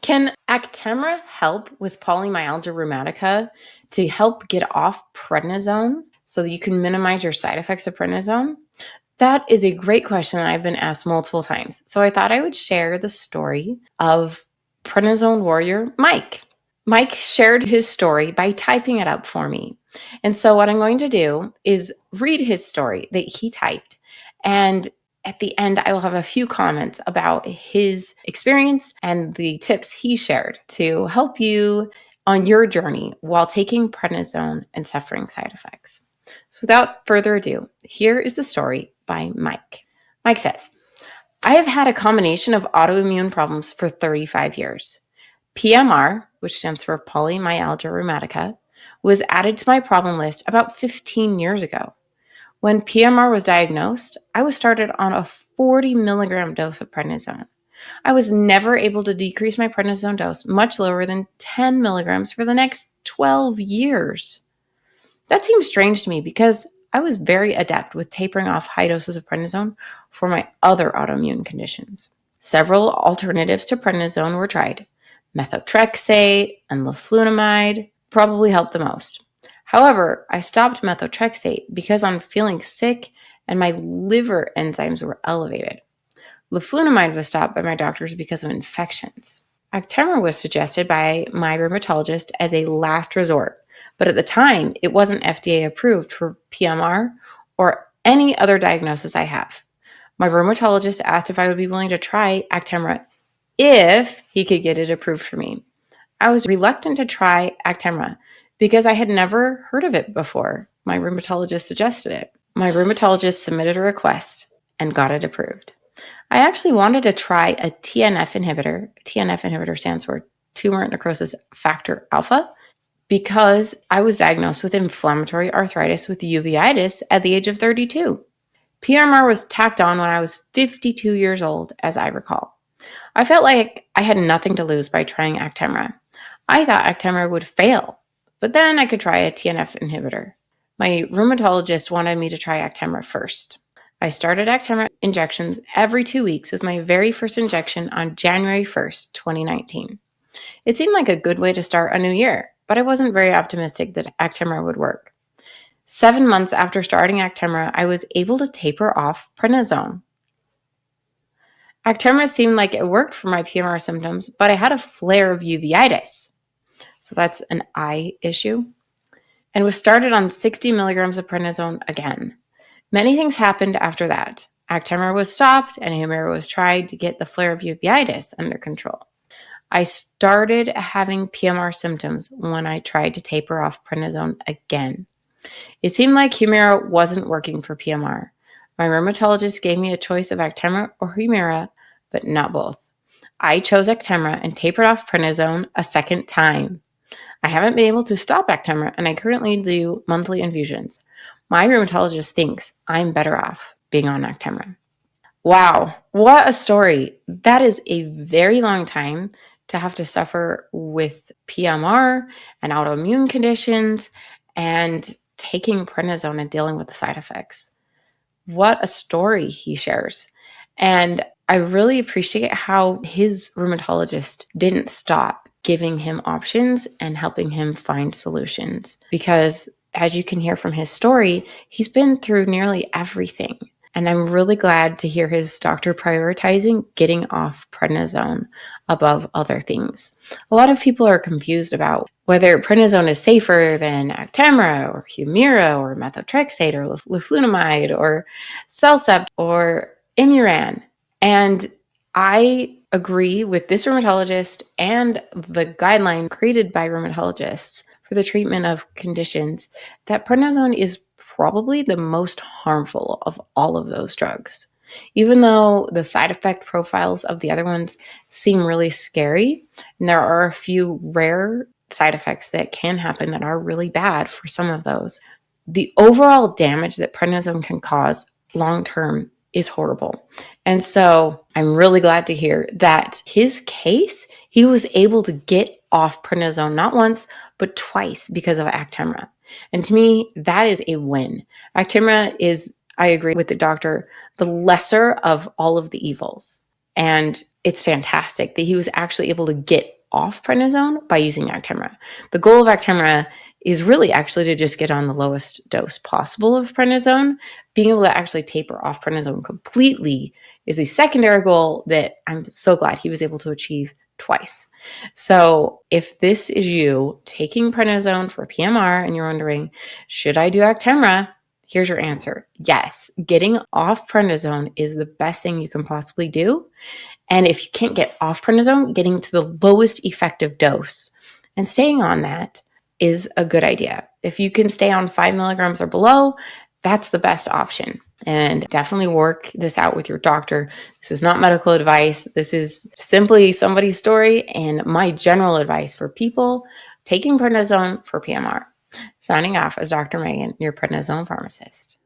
Can Actemra help with polymyalgia rheumatica to help get off prednisone so that you can minimize your side effects of prednisone? That is a great question that I've been asked multiple times. So I thought I would share the story of Prednisone Warrior Mike. Mike shared his story by typing it up for me. And so what I'm going to do is read his story that he typed. And at the end, I will have a few comments about his experience and the tips he shared to help you on your journey while taking prednisone and suffering side effects. So without further ado, here is the story by Mike. Mike says, I have had a combination of autoimmune problems for 35 years. PMR, which stands for Polymyalgia Rheumatica, was added to my problem list about 15 years ago. When PMR was diagnosed, I was started on a 40 milligram dose of prednisone. I was never able to decrease my prednisone dose much lower than 10 milligrams for the next 12 years. That seems strange to me because I was very adept with tapering off high doses of prednisone for my other autoimmune conditions. Several alternatives to prednisone were tried. Methotrexate and leflunomide probably helped the most. However, I stopped methotrexate because I'm feeling sick and my liver enzymes were elevated. Leflunomide was stopped by my doctors because of infections. Actemra was suggested by my rheumatologist as a last resort, but at the time, it wasn't FDA approved for PMR or any other diagnosis I have. My rheumatologist asked if I would be willing to try Actemra if he could get it approved for me. I was reluctant to try Actemra because I had never heard of it before. My rheumatologist suggested it. My rheumatologist submitted a request and got it approved. I actually wanted to try a TNF inhibitor. TNF inhibitor stands for tumor necrosis factor alpha because I was diagnosed with inflammatory arthritis with uveitis at the age of 32. PMR was tacked on when I was 52 years old, as I recall. I felt like I had nothing to lose by trying Actemra. I thought Actemra would fail, but then I could try a TNF inhibitor. My rheumatologist wanted me to try Actemra first. I started Actemra injections every 2 weeks with my very first injection on January 1st, 2019. It seemed like a good way to start a new year, but I wasn't very optimistic that Actemra would work. 7 months after starting Actemra, I was able to taper off prednisone. Actemra seemed like it worked for my PMR symptoms, but I had a flare of uveitis. So that's an eye issue. And was started on 60 milligrams of prednisone again. Many things happened after that. Actemra was stopped and Humira was tried to get the flare of uveitis under control. I started having PMR symptoms when I tried to taper off prednisone again. It seemed like Humira wasn't working for PMR. My rheumatologist gave me a choice of Actemra or Humira, but not both. I chose Actemra and tapered off prednisone a second time. I haven't been able to stop Actemra, and I currently do monthly infusions. My rheumatologist thinks I'm better off being on Actemra. Wow, what a story. That is a very long time to have to suffer with PMR and autoimmune conditions and taking prednisone and dealing with the side effects. What a story he shares. And I really appreciate how his rheumatologist didn't stop giving him options and helping him find solutions. Because as you can hear from his story, he's been through nearly everything. And I'm really glad to hear his doctor prioritizing getting off prednisone above other things. A lot of people are confused about whether prednisone is safer than Actemra or Humira or methotrexate or leflunomide or Cellcept or Imuran. And I agree with this rheumatologist and the guideline created by rheumatologists for the treatment of conditions that prednisone is probably the most harmful of all of those drugs. Even though the side effect profiles of the other ones seem really scary, and there are a few rare side effects that can happen that are really bad for some of those, the overall damage that prednisone can cause long-term is horrible. And so I'm really glad to hear that his case, he was able to get off prednisone not once, but twice because of Actemra. And to me, that is a win. Actemra is, I agree with the doctor, the lesser of all of the evils. And it's fantastic that he was actually able to get off prednisone by using Actemra. The goal of Actemra is really actually to just get on the lowest dose possible of prednisone. Being able to actually taper off prednisone completely is a secondary goal that I'm so glad he was able to achieve twice. So if this is you taking prednisone for PMR and you're wondering, should I do Actemra? Here's your answer. Yes, getting off prednisone is the best thing you can possibly do. And if you can't get off prednisone, getting to the lowest effective dose and staying on that is a good idea. If you can stay on 5 milligrams or below, that's the best option. And definitely work this out with your doctor. This is not medical advice. This is simply somebody's story and my general advice for people taking prednisone for PMR. Signing off as Dr. Megan, your prednisone pharmacist.